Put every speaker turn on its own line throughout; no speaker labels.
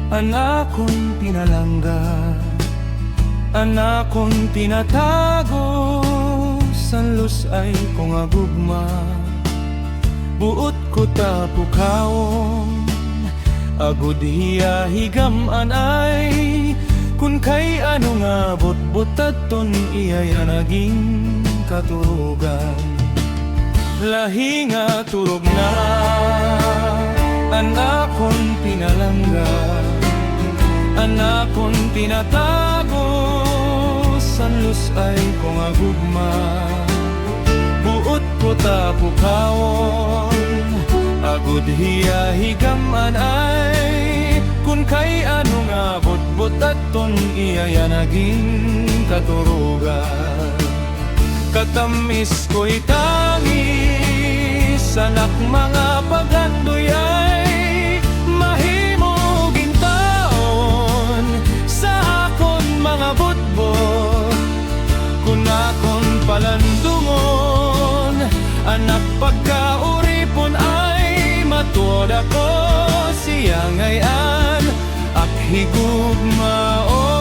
Anakon pinalangga, anakon tinatago, sanlos ay kung agugma. Buot ko tapukawon, agud hiya higaman ay, kun kay ano nga butbutaton iyay naging katurugan. Lahi nga turog na, anakon pinalangga, anakon tinatago, sanlos ay kung agugma. Buot ko tapukawon, agud hiya higaman ay, kun kay ano nga butbutaton iyaya naging katurugan. Katamis ko'y tangis, anak mga pagandoy ay mahimo gintaon sa akon mga butbot. Kun akon palandungon, anak pagkauripon ay matuod ako siya ngayon ak higugmaon.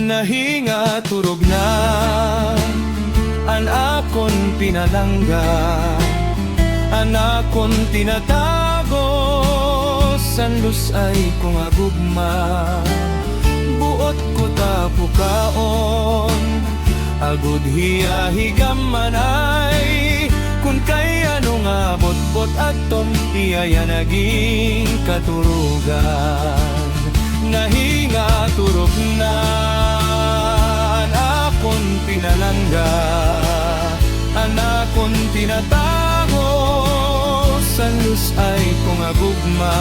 Nahinga turog na, anakon pinalangga, anakon tinatago, sanlos ay kung agugma. Buot ko tapukaon, agud hiya higaman ay, kun kay ano nga botbot aton iyaya naging katurugan. Nahinga turog na, anakon pinalangga, anakon tinatago, sanlos ay kung agugma.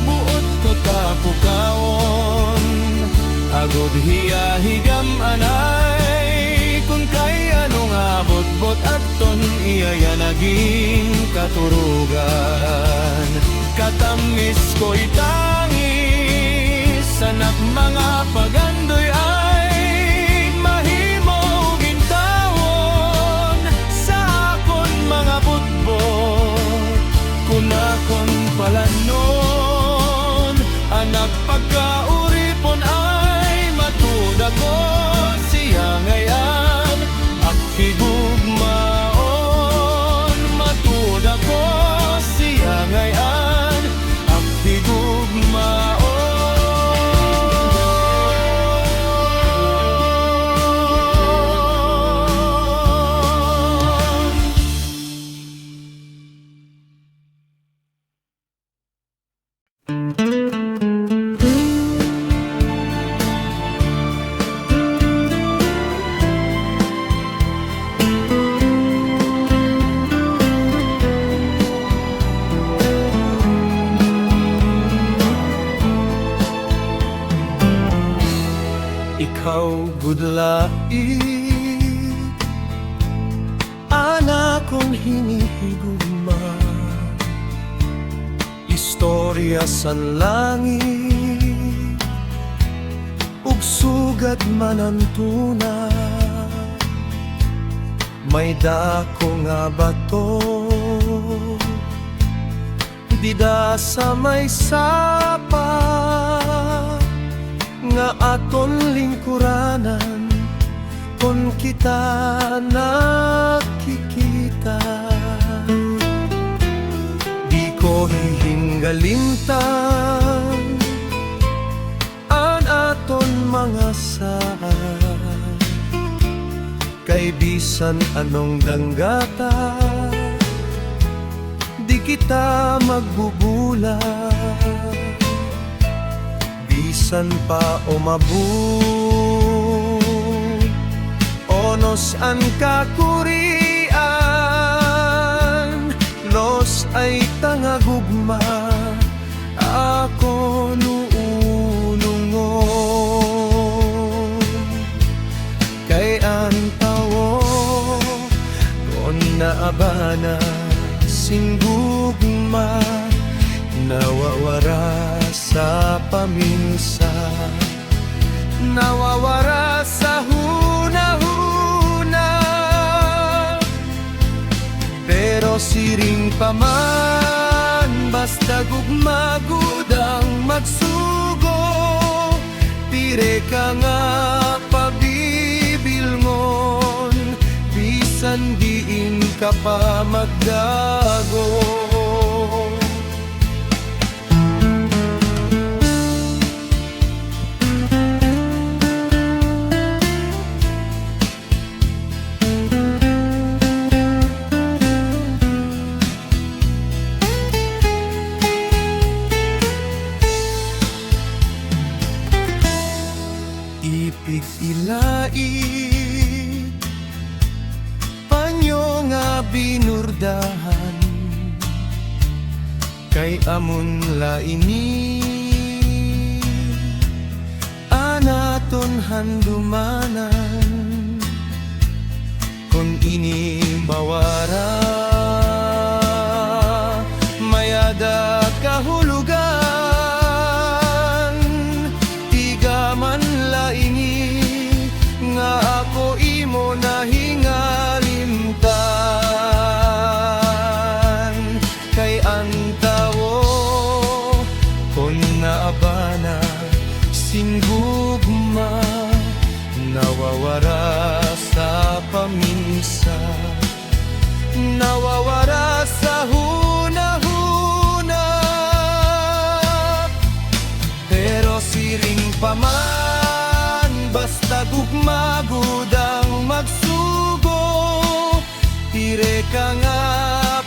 Buot ko tapukawon, agud hiya higaman ay, kun kay ano nga botbot aton iyaya naging katurugan. Katamis ko'y tangis, anak mga pagandoy ay mahimo gintawon sa akon mga butbot. Kun akon palanon, anak pagkauripon ay matud ako siya ngayon ak higugmaon. Matud ako siya ngayon ak higugmaon. Ikaw gudlait, anakong hinihigugma, istorya sa langit, ug sugad man ang tuna. May dako nga bato, dida sa may sapa, nga aton lingkuranan kon kita nakikita. Di ko hihinggalintan an aton mga saan, kay bisan anong danggata di kita magbubulan. Bisan pa umabot onos an kakurian, los ay tangagugma ako nuunungon. paminsa, nawawara sa huna-huna. Pero siring pa man, basta gugmagud ang magsugo, pire ka nga pabibilngon, bisan diin ka pa magdago. Ipig ilait, panyo nga binurdahan, kay amon laini anaton handumanan, kung ini bawara mayada kahulugan, tigaman laini nga ako imo na hingalimtan, kay antawo kon naabana singgugma, nawawara sa paminsa, nawawara sa huna-huna. Pero siring pa man, basta gugmagud ang magsugo, tire ka nga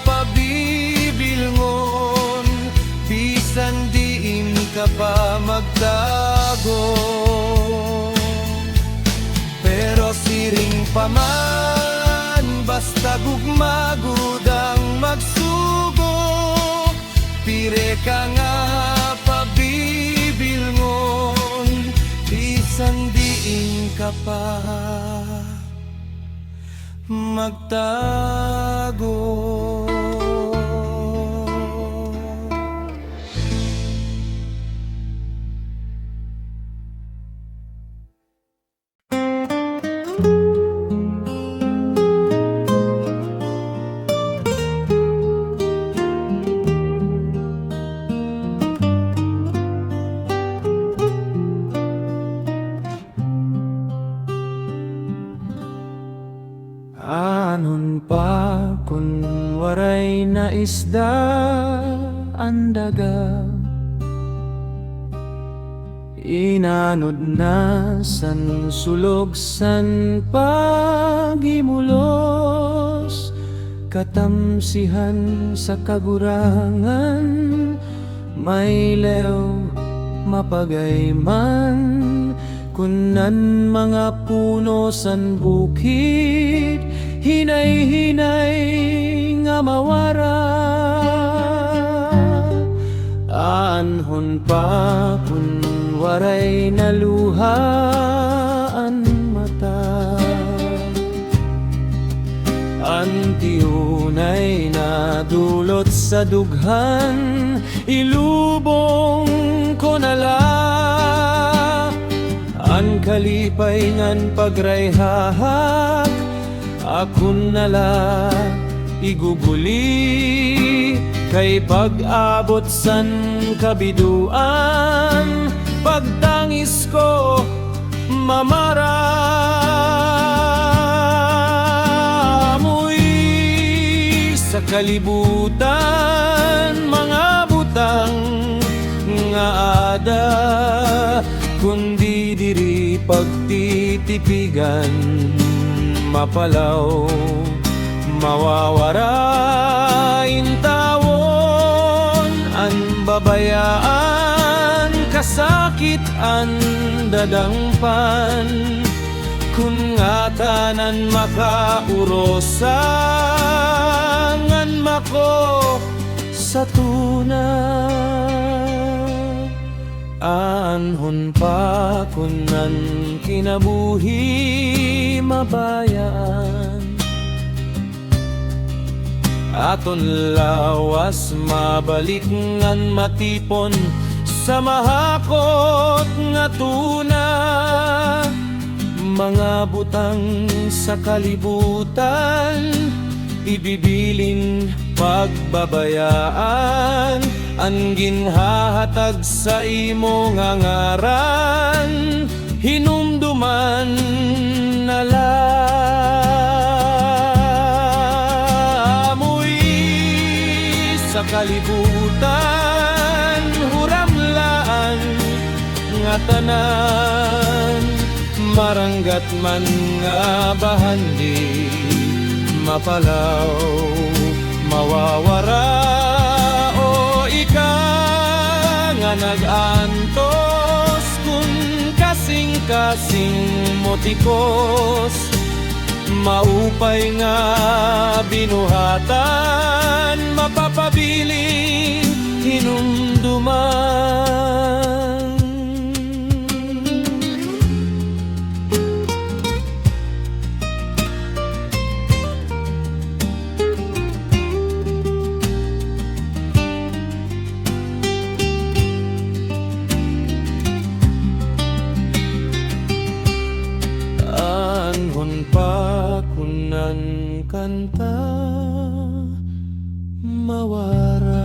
pabibilngon, bisan diin ka pa magtago. Pero siring pa man, basta gugmagud ang magsugo, pire ka nga pabibilngon, bisan diin ka pa magtago. Anon pa kun waray na isda ang daga, inanod na san sulog san pagimulos, katamsihan sa kagurangan, may lew mapagayman, kunan mga puno san bukid, hinay-hinay nga mawara. Anhon pa kun waray naluhaan mata, antiunay na dulot sa dughan, ilubong ko nala, an kalipay ngan pagrayhahak, akun nala iguguli, kay pag-abot san kabiduan, pagtangis ko mamara. Amoy sa kalibutan, mga butang nga ada, kundi diri pagtitipigan, mapalaw mawawara intawon, an babayaan kasakit an dadangpan, kun nga tanan makaurosangan mako sa tuna. Anhon pa kunan kinabuhi mabayaan, aton lawas mabalik ngan matipon sa mahako nga tuna, mga butang sa kalibutan, ibibilin pagbabayaan, ang ginhahatag sa imo nga ngaran, hinumduman na lamoy sa kalibutan, huramlaan nga tanan, maranggat man nga bahandi, mapalaw, mawawara, o ika nga nag-antos, kung kasing-kasing motikos, maupay nga binuhatan, mapapabiling hinumduman. Anhon pa kunan kanta mawara.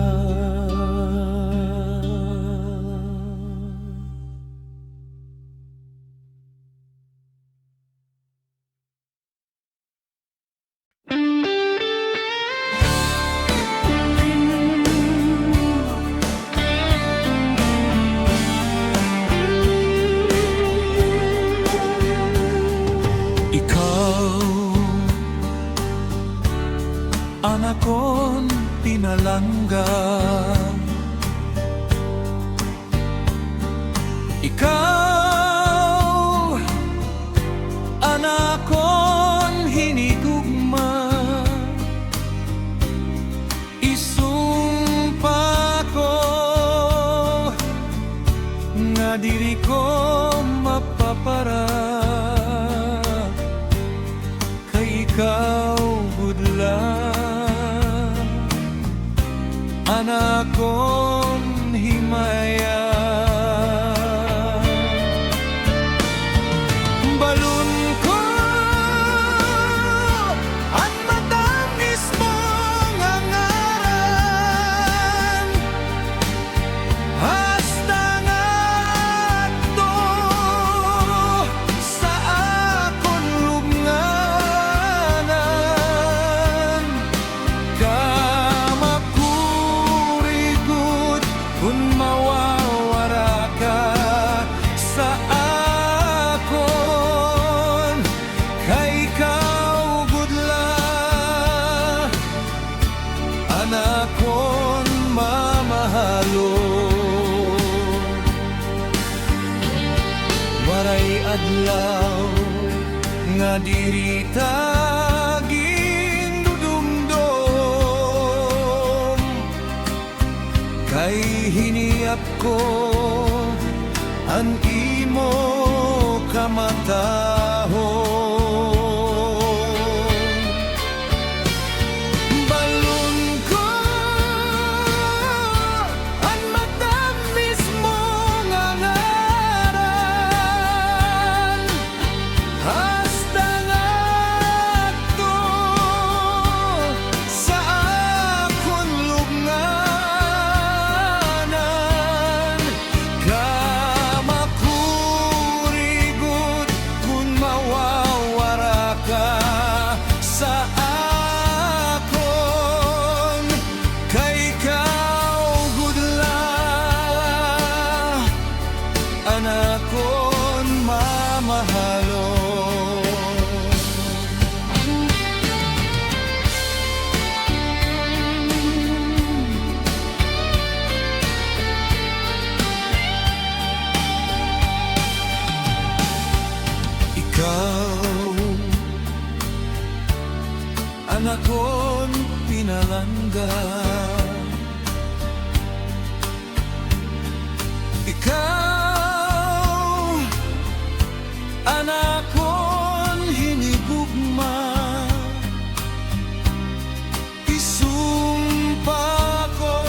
Anak kon pinalangga, ikaw anak kon hinigugma, isumpa ko nga diri ko mapapara kay ikaw budla. Anak kon himaya, balon ko ang matamis mong hangaran, hasta nga to sa akon lubnganan. Kung mawawara ka sa akon, kay ikaw gudla, anak kon mamahalo. Waray adlaw nga diri taging dudumdum, kay hiniap ko ang imo kamatahon. Balon ko ang matamis mong hangaran, hasta nga to sa akon lubnganan. Kamakurigot kung mawawara ka sa akon, kay ikaw gudla, anak kon mamahalo. Ikaw, anak kon pinalangga, ikaw, anak kon hinigugma, isumpa ko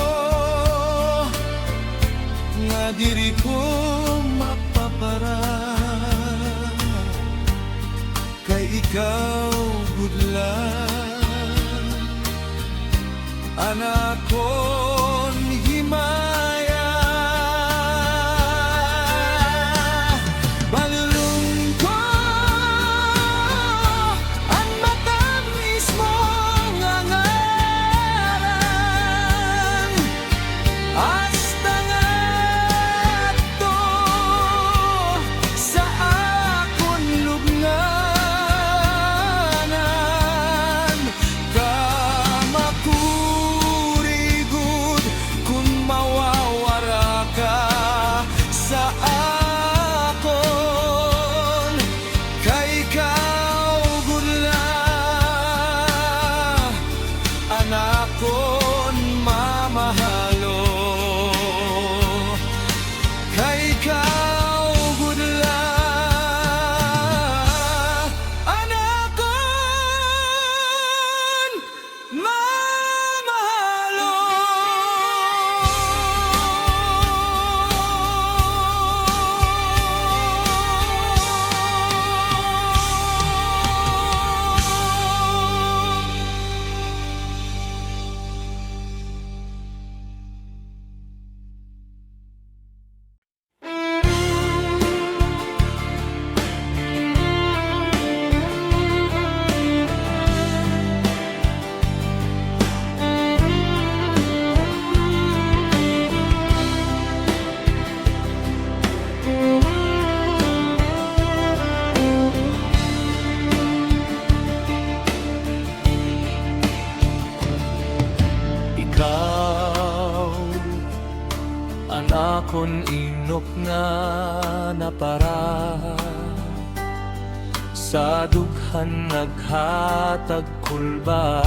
nga diri ko mapapara ikaw gudlan, anak kon himaya. Balulong ko ang matamis mong angaran, hasta nga to sa akon lubnganan. Kamakurigod kung mawawara ka sa akon, kay ikaw gudlan, anak kon mamahalo. Kay ikaw gudlan, anak kon mamahalo.
Ikaw, anak kon inok nga napara, sa dughan naghatag kulba,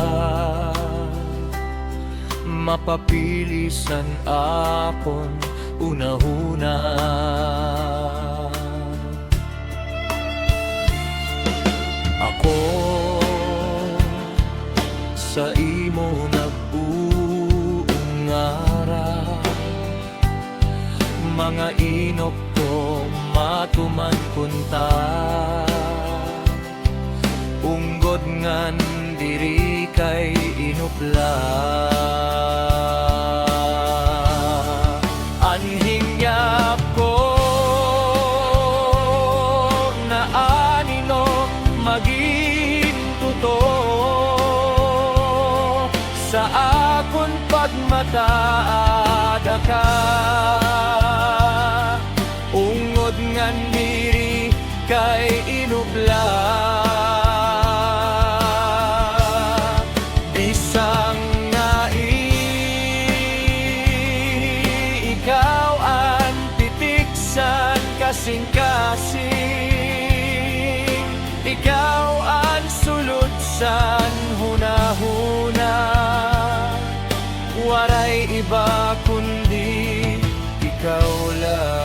mapapilisan akon unahuna. Ako sa imo nag-uungara, mga inok ko matuman kunta, unggod ngan diri kay inupla. Anhing yap ko na anino maging totoo, sa akon pagmataada ka, ungod ngan diri kay inupla. Bisang nga ikaw ang titiksan kasing-kasing, ikaw ang sulutsan hunahuna, waray iba kundi ikaw lang.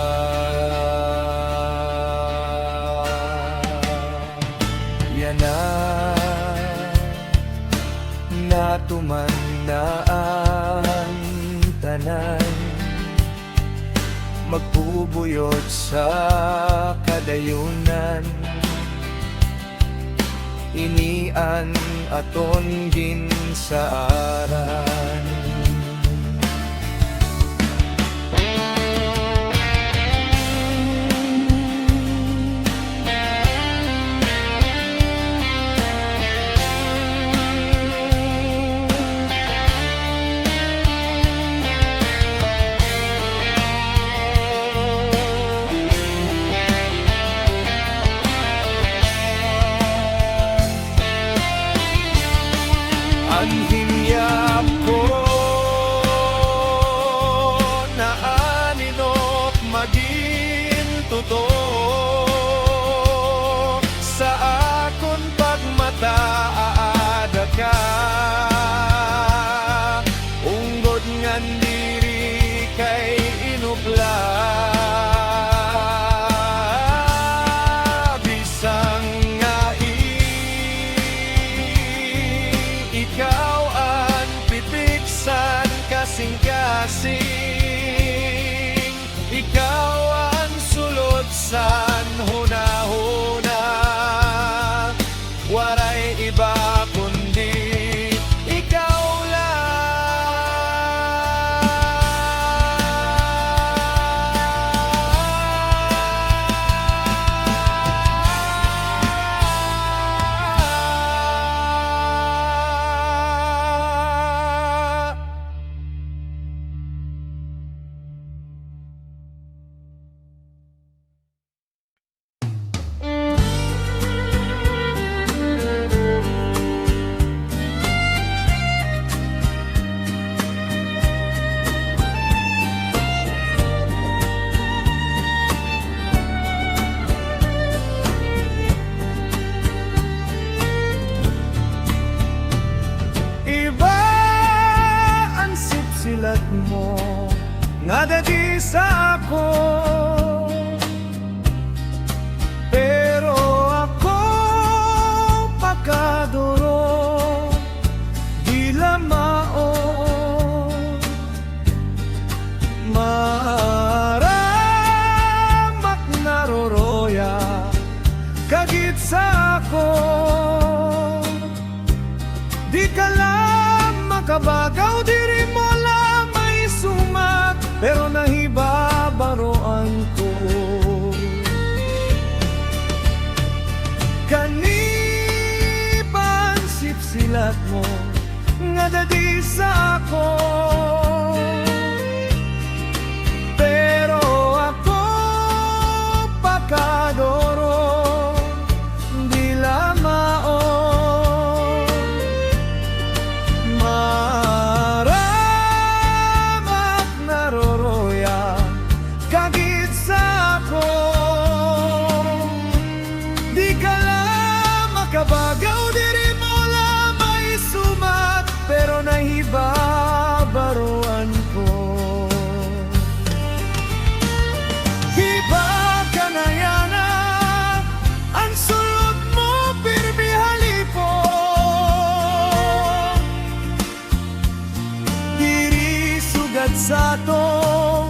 Yanan natuman na ang tanan, magbubuyot sa kadayunan, inian aton ginsaaran. Ang hinyap ko na aninok maging totoo, sa akon pagmataada ka, unggod ngan diri kay inupla. Bisang nga ikaw ang pitiksan kasing-kasing, ikaw ang sulod makabagaw diri mo lamay sumat, pero nahibabaroan ko. Kaniban sipsilat mo nga dadi sa ako, pero ako pakadoro di lamao. Maramat naroroya kagit sa ako, di ka lang makabagaw diri mo lamay sumat, pero nahibabaroan ko. Hiba ka na yana, ang sulod mo pirmi halipo, diri sugat sa to,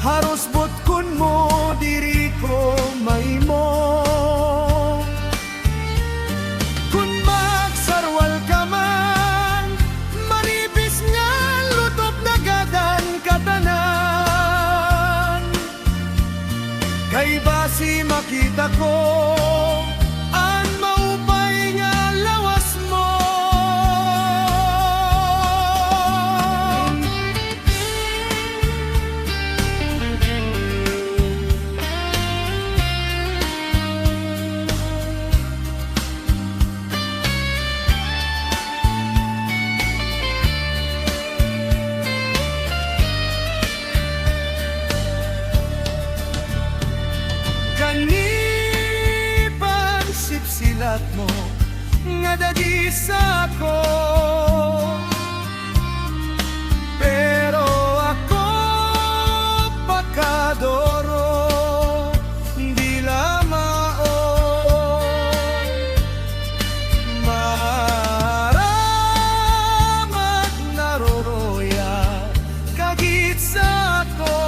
haros butkon mo diri ko maimo. Kung magsarwal ka man, manipis nga lutop na gadan katanan. Kay basi makita ko ang maupay nga lawas mo. Kaniban sipsilat mo nga dadi sa ako, pero ako pakadoro di lamao. Maramat naroroya kagit sa ako,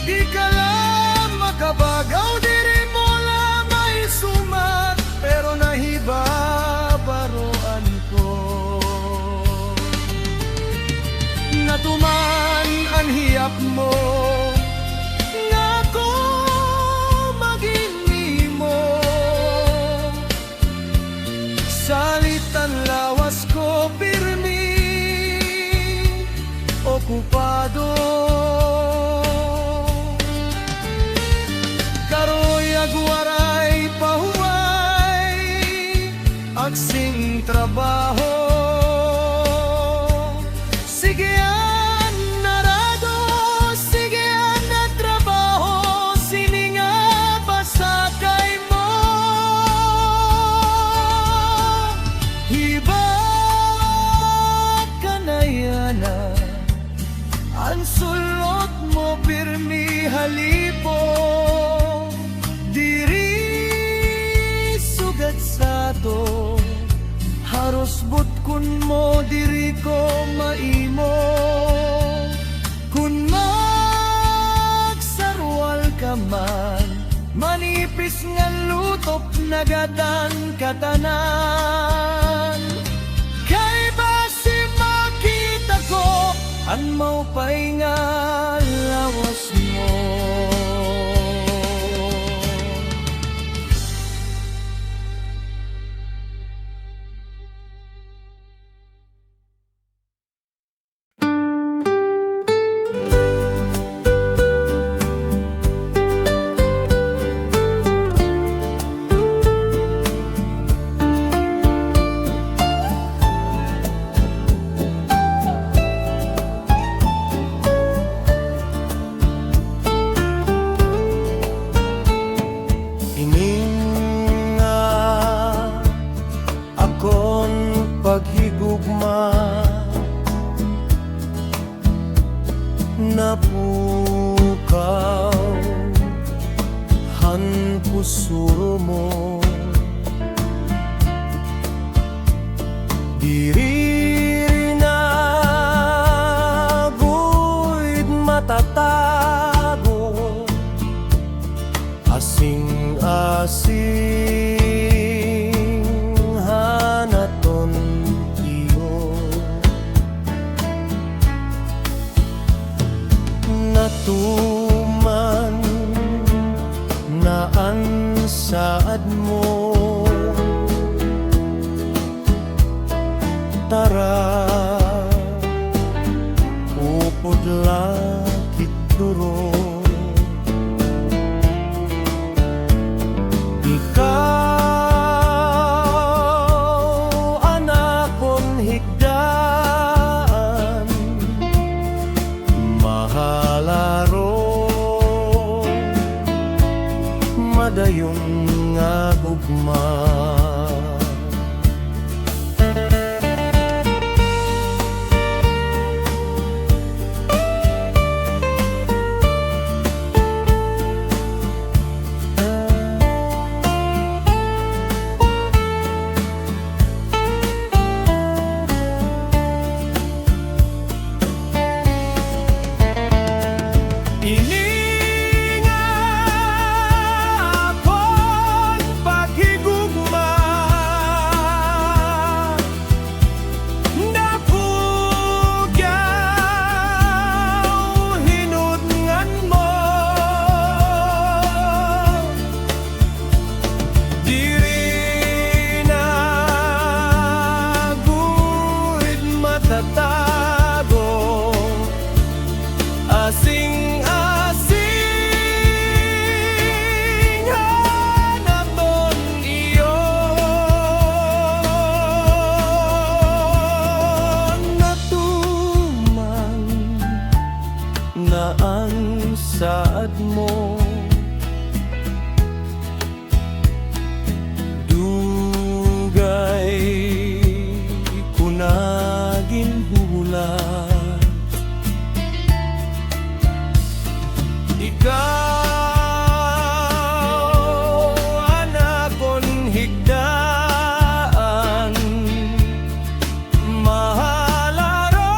di ka lang makabagaw diri mo lamay sumat, pero nahibabaroan ko. Natuman ang hiyap mo nga ko maging mo, salitan lawas ko pirmi okupado. Karoy agwaray pahuway agsing trabaho, sige an narado, sige an na trabaho, sininga pasakay mo. Hiba ka na yana, ang sulot mo pirmi halipo, diri sugat sa to, haros butkon mo diri ko maimo. Kun magsarwal ka man, manipis nga lutop na gadan katanan. Kay basi makita ko ang maupay nga lawas mo.
paghigugma napukaw han pusuro mo diri na guid matatago asing-asing hanaton saad mo. Tara, upod lakit duro. Ikaw, anak kong higdaan, mahalaro, madayon nga gugma. Asing-asing hanaton iyon, natuman na ang saad mo. Dugay kunagin bulan. Ikaw, anak kong higdaan, mahalaro,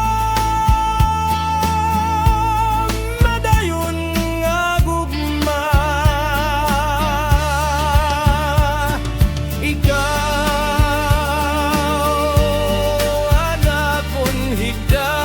madayon nga gugma. Ikaw, anak kong higdaan,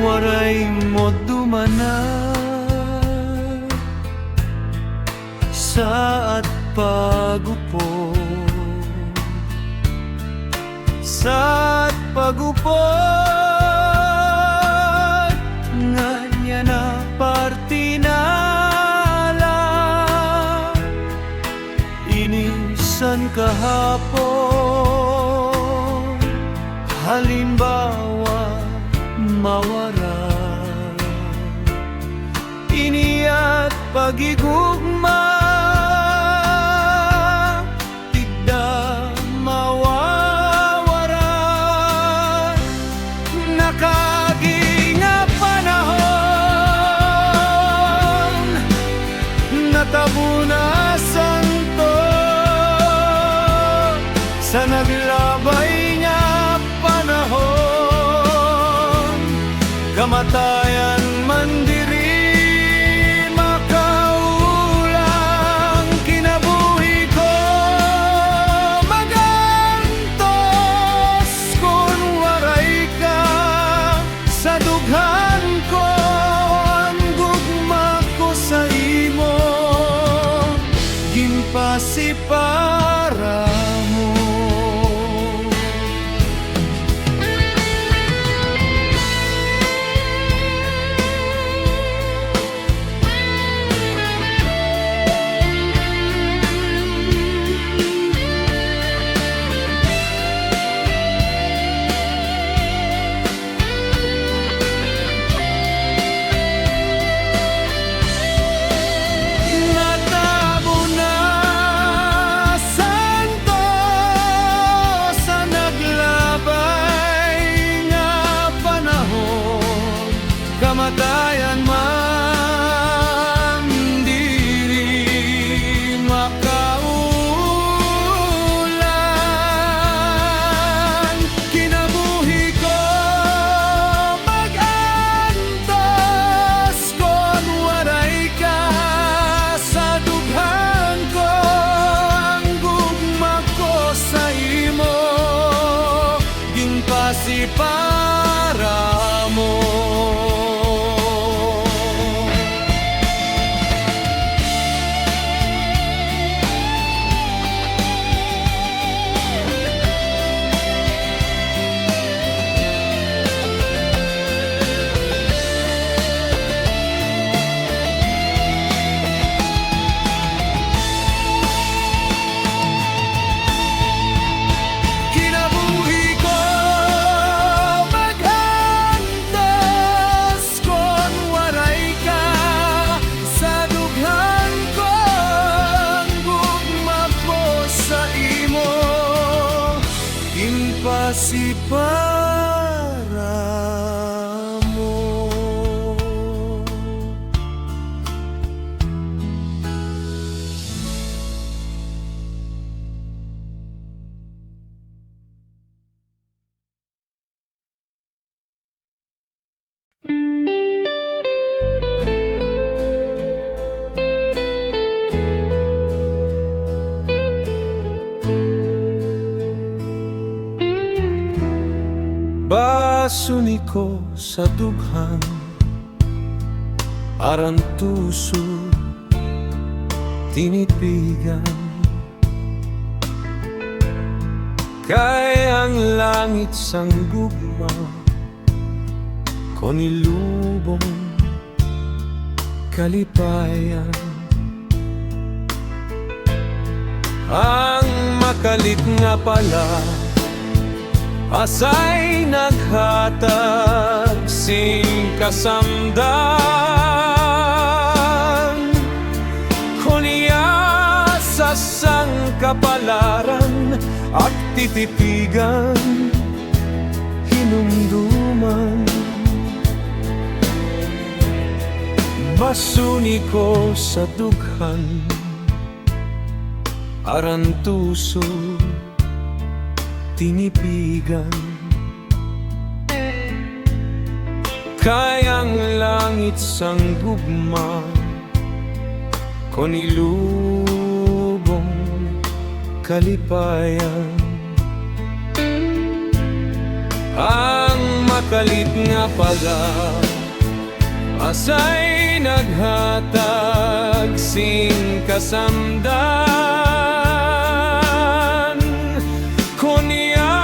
waray mo dumana saat pagupo, saat pagupod nganya na partinala inisan kahapon, halimbawa mawara iniat pagigugma, tigda mawawara. Nakaginga panahon, natabunasan to sa naglabay nga panahon. Kamatayan man diri makaulang, kinabuhi ko magantos kung waray ka sa dughan ko. Ang gugma ko sa imo ginpasipara mo. Natabo si para mo. Basuni ko sa dughan, aran tuso tinipigan. Kay ang langit sang gugma ko nilubong kalipayan. Ang makalit nga pala asay naghatag sing kasamdan, kunya sa sangkapalaran at titipigan hinumduman. Basuni ko sa dughan, aran tuso tinipigan. Kayang langit sang gugma ko nilubong kalipayan. Ang makalit nga pala asay naghatag sing kasamdan, kunya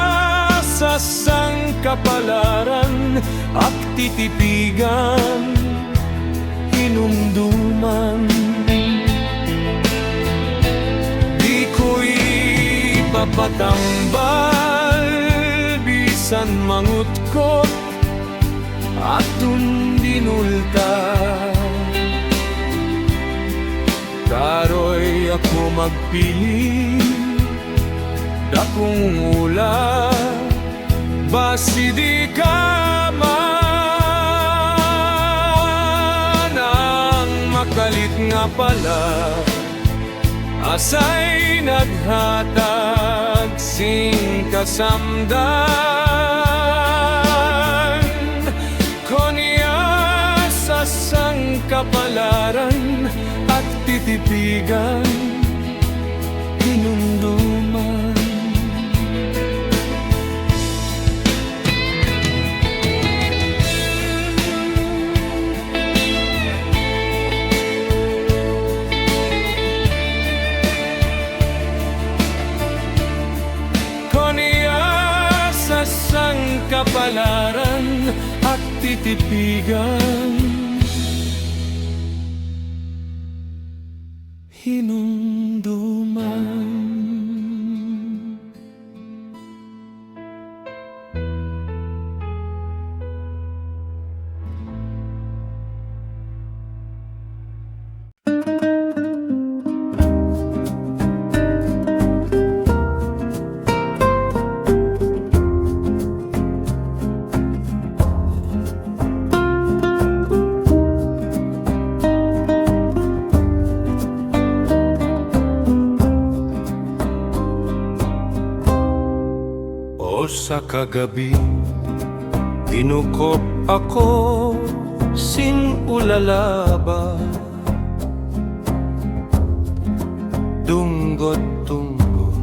sa sangkapalaran at titipigan hinumduman. Di ko'y papatambal bisan mangutkot at tundinulta. Karoy ako magpili, dakong ula, basi di ka man. Ang makalit nga pala asay naghatag sing kasamdan, kunya sa sangkapalaran at titipigan hinumduman. Sangkapalaran at titipigan hinumduman. Sa kagabi, tinukop ako sin ulalaba. Tunggot-tunggot,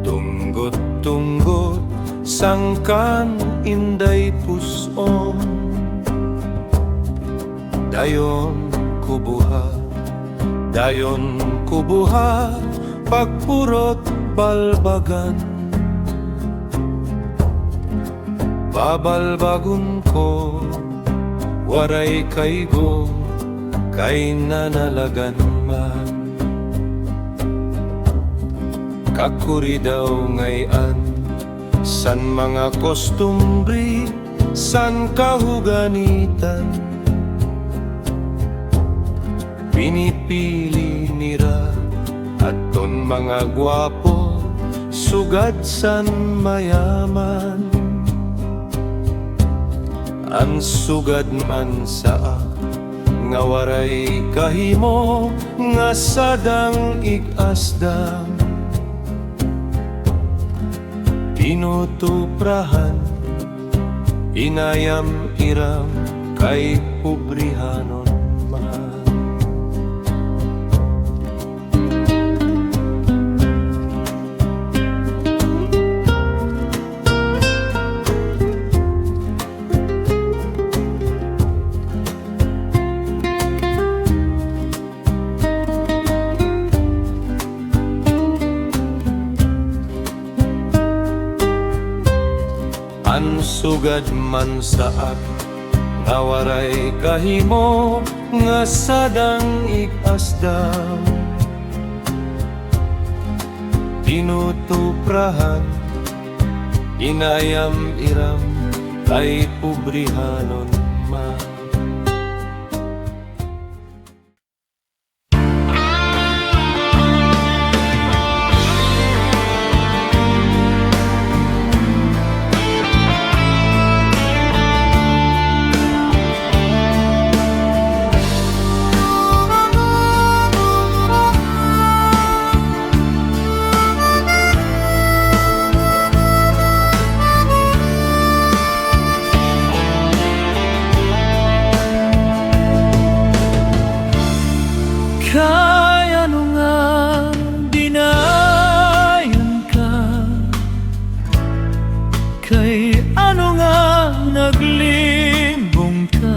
tunggot-tunggot, sangkan inday puson. Dayon kubuha, pagpurot balbagan. Babalbagon ko, waray kaygo, kay nanalagan man. Kakuri daw ngayon, san mga kostumbri, san kahuganitan. Pinipili nira, aton mga gwapo, sugad san mayaman. Ang sugad man saa nga waray kahimo nga sadang igasdam. Tinutuprahan, inayam iram kay pobrihanon man. Ang sugad man saak nga waray kahimo nga sadang igasdam. Tinutuprahan, inayam iram kay pobrihanon man.
Kay ano nga dinayan ka, kay ano nga naglimbong ka.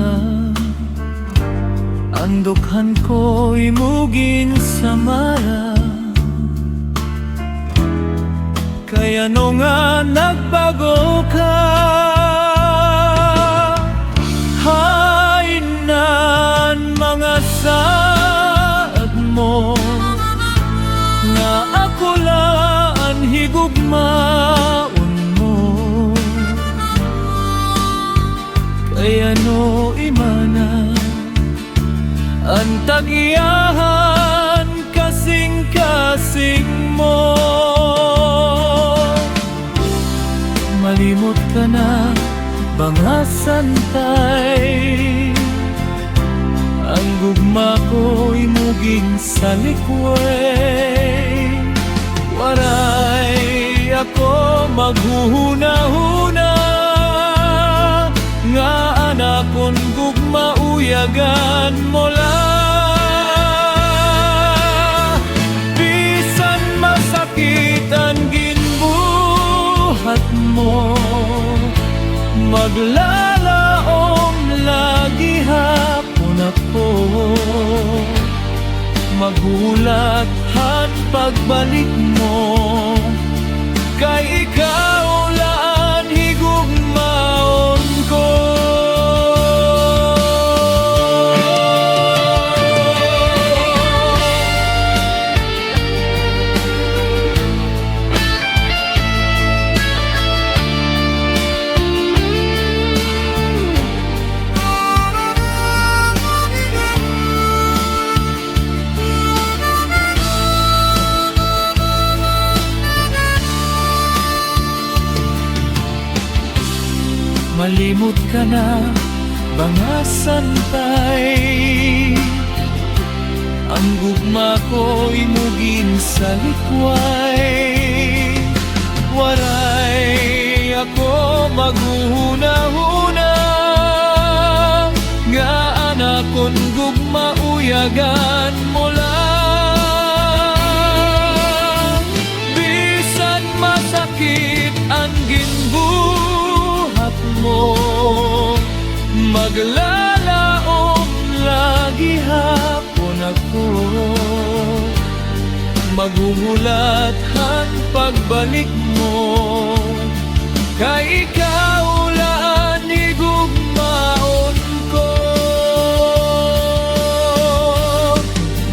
Ang dukhan ko'y mugin sa mara, kay ano nga nagbago ka. Hainan mga saad mo nga ako laan higugmaon mo. Kaya no imana ang tagiyahan kasing-kasing mo. Malimot ka na bangasan tay, ang gugma ko'y muging sa likway. Waray ako maghuhuna-huna nga anakon gugma uyagan mo lang. Bisan masakit ang ginbuhat mo, maglalaom lagi hapon ako. Magulat at pagbalik mo, kay ikaw laan higugmaon ko. Malimot ka na bangasan tay, ang gugma ko'y mugin sa likway. Waray ako maghuhuna-huna nga anakon gugma uyagan mo lang. Bisan masakit ang ginbuhat mo, maglalaom lagi hapon ako. Magugulat ang pagbalik mo, kay ikaw laan higugmaon ko.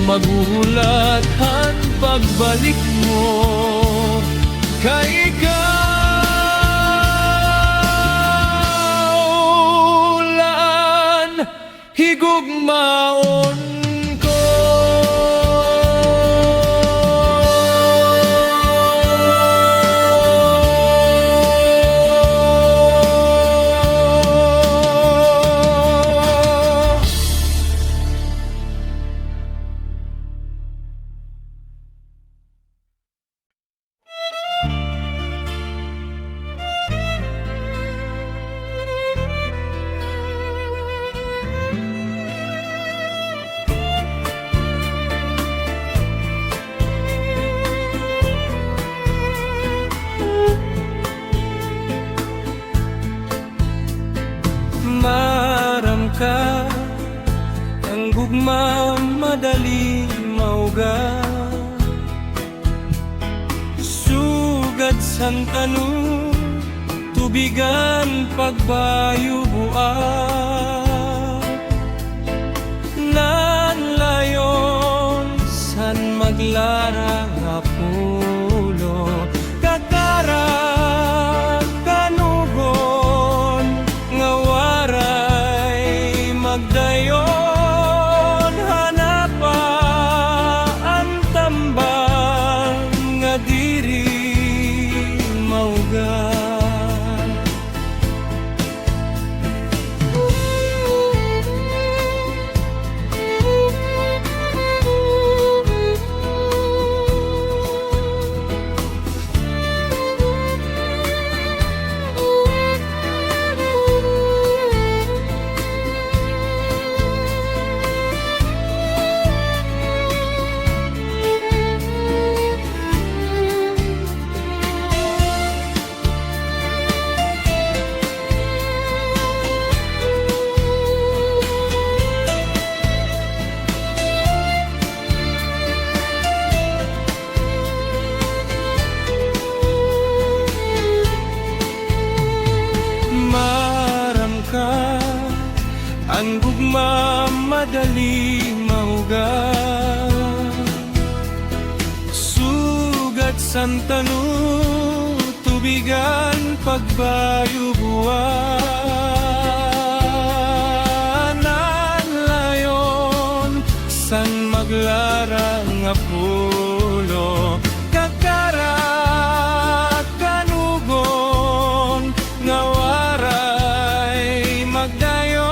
Magugulat ang pagbalik mo, kay ikaw higugmaon ko.
gugmamadali mauga sugad san tanong tubigan pagbayo buak nan layon san maglara nga pulo kakara kanugon nga waray magdayon hanapa ang tambang nga diri mauga. Ang gugmamadali mauga sugat san tanong tubigan pagbayo buwanan layon san maglara nga pulo kakara kanugon nga waray magdayon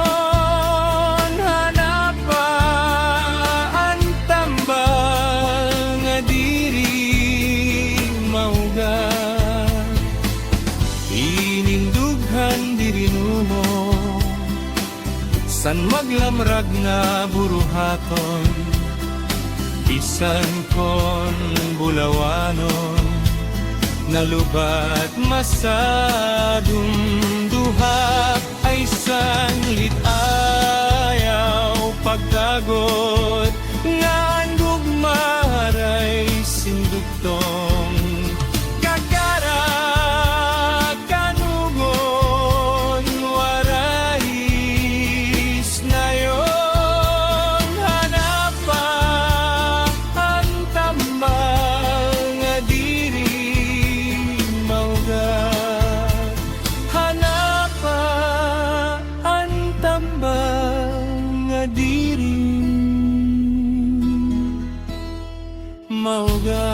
san maglamrag nga buruhaton bisan kon bulawanon nalubat masadong duha ay sanglit ayaw pagdagot nga ang gugmaray sindugtong kakara kanugon warais nayon hanapa ang tambal nga diri mauga hanapa ang tambal nga diri mauga.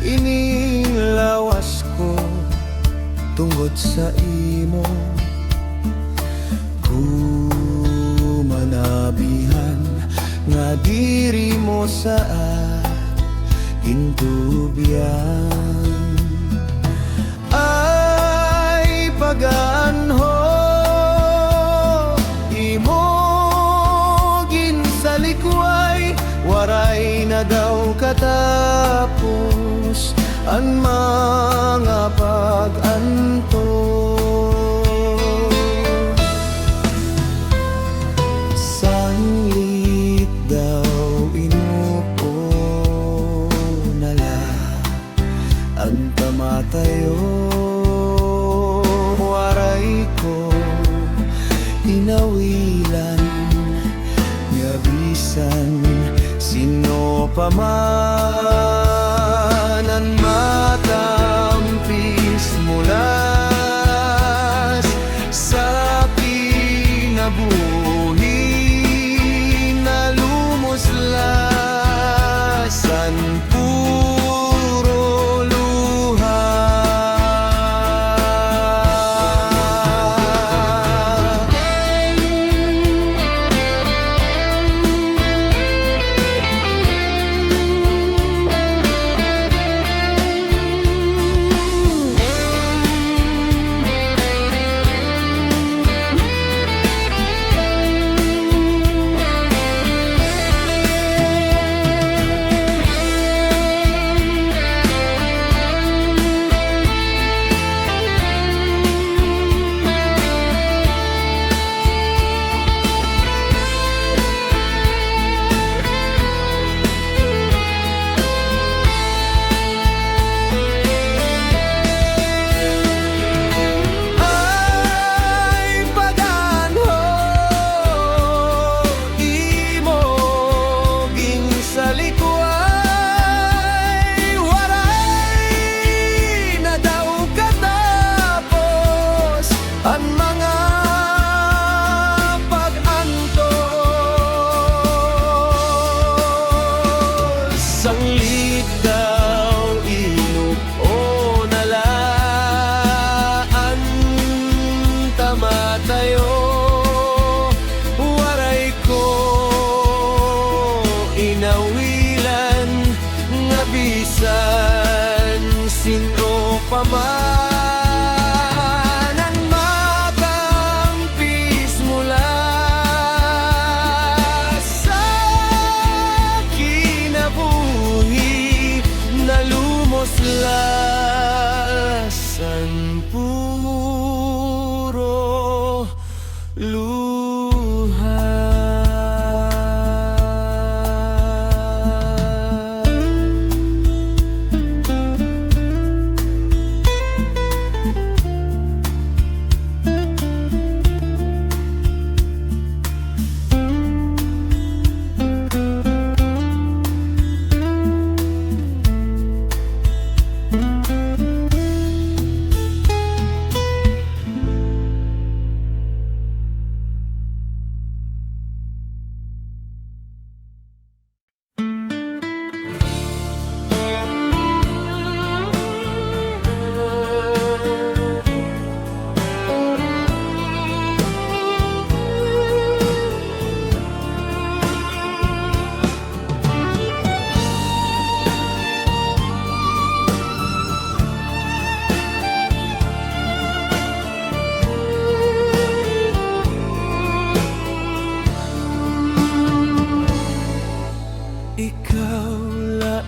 Inilawas ko tungod sa imo kumanabihan nga diri mo sa intubyan ay pag-anho imo ginsalikway waray na daw katapos ang mga pag-antos sanglit daw inupo nala ang kamatayo waray ko inawilan nga bisan sino pa man bisan sino pa man ang matampis mula sa kinabuhi na lumos lasan puro luha.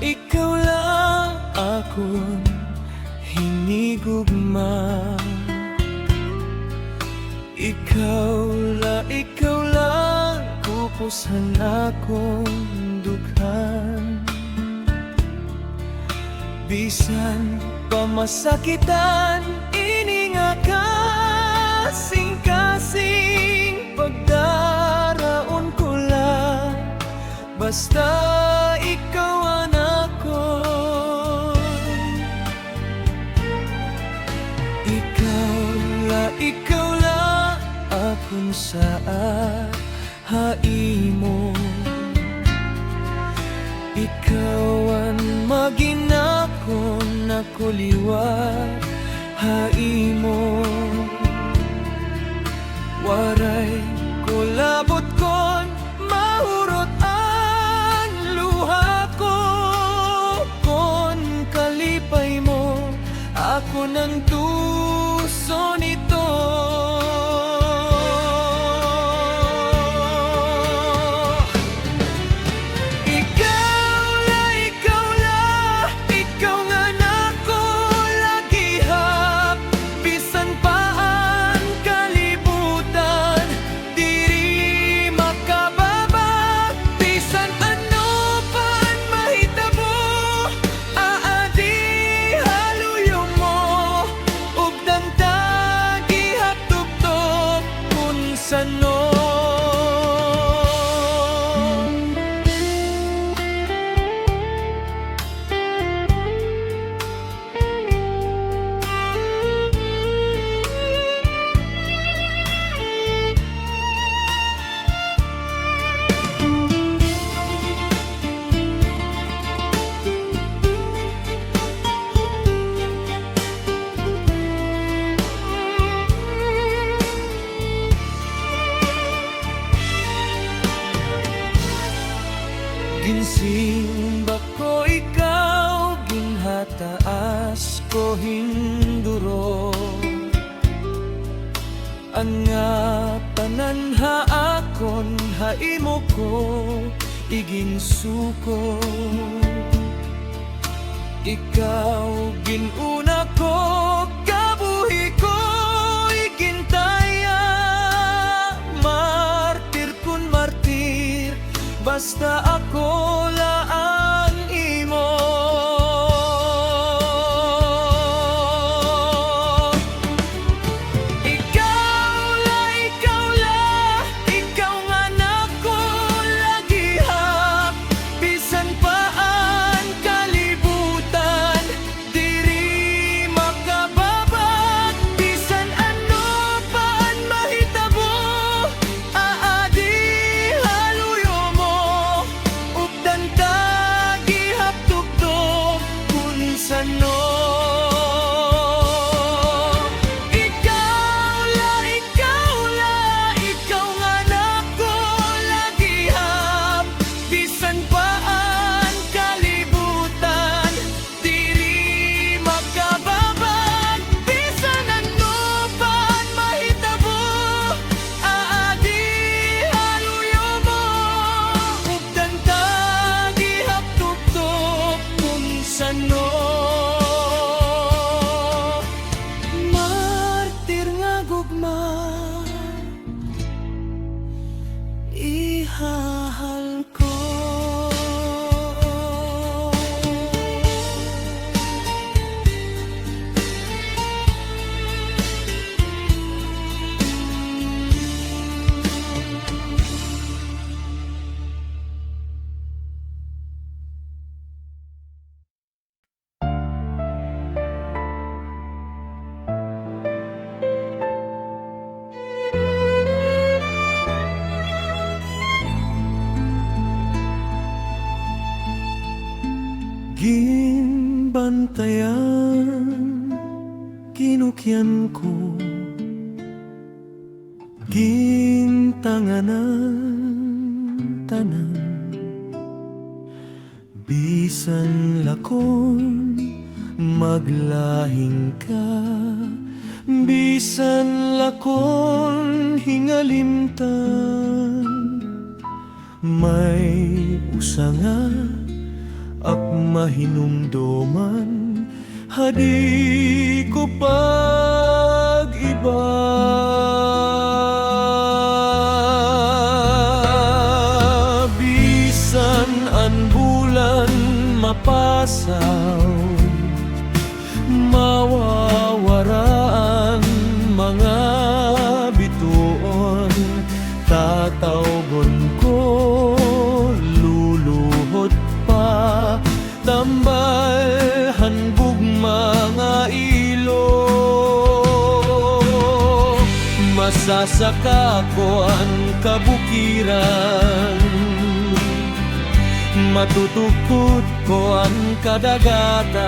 Ikaw la akong hinigugma. Ikaw la kupusan akong dughan. Bisan pamasakitan ini nga kasing-kasing pagdaraon ko la, basta ikaw ang ako. Ikaw la akong saat haimo. Ikaw ang maginakon na kuliwat haimo. Waray kulabot kon mahurot ang luha ko. Kon kalipay mo ako ng tuso nito. Ikaw nga nako lagihap. Bisan paan kalibutan, diri makababa. Bisan ano paan mahitabo, aadi haluyo mo. Ug dantag ihaptuptop kun sano. Ginsimba ko ikaw, ginhataas ko hinduro. Ang nga pananha akon haimo ko iginsuko. Ikaw ginuna ko, kabuhi ko igintaya. Martir kun martir, basta ako laan imo. Ikaw nga nako lagihap. Bisan paan kalibutan, diri makababat. Bisan ano paan mahitabo, aadi haluyo mo. Ug danta sano. Martir nga gugma, ihahal ko. Ginbantayan, kinukyan ko, gintanganan tanan. Bisan lakon maglahing ka, bisan lakon hingalimtan. May usanga at mahinumdoman, hadi ko pag-iba. Bisan an bulan mapasaw, mawawaraan mga bituon, tatawgon ko luluhod pa, tambal hanbog mga ilo. Masasaka ko ang kabukiran, matutukot ko ang kadagatan.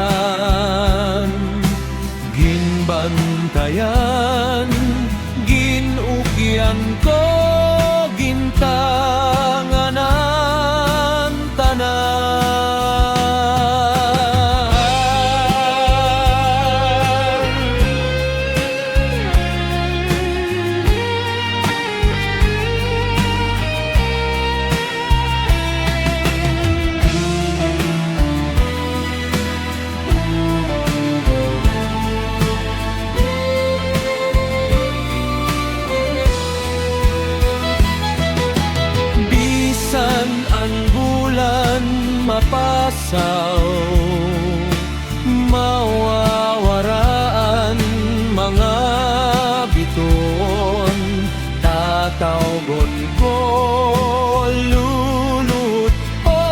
Ginbantayan, ginukyan ko, gintanganan tanan. Mapasaw, mawawaraan mga bituon, tatawgon ko lulot o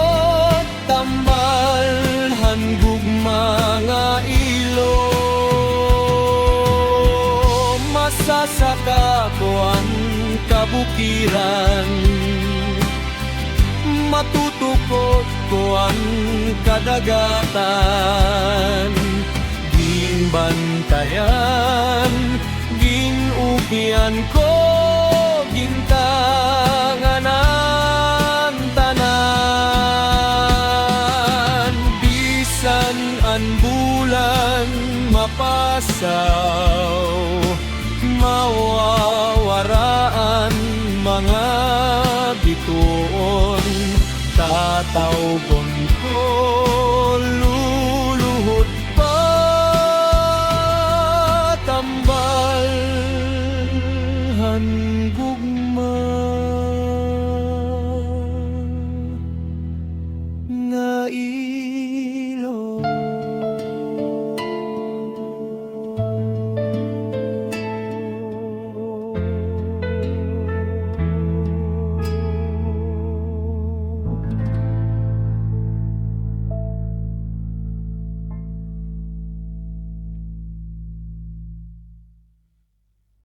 tambal hanbog mga ilo. Masasaka ko ang kabukiran, matutukot ko ang kadagatan. Ginbantayan, ginukyan ko, gintanganan tanan. Bisan an bulan mapasaw, mawawaraan mga bituon, tatawgon ko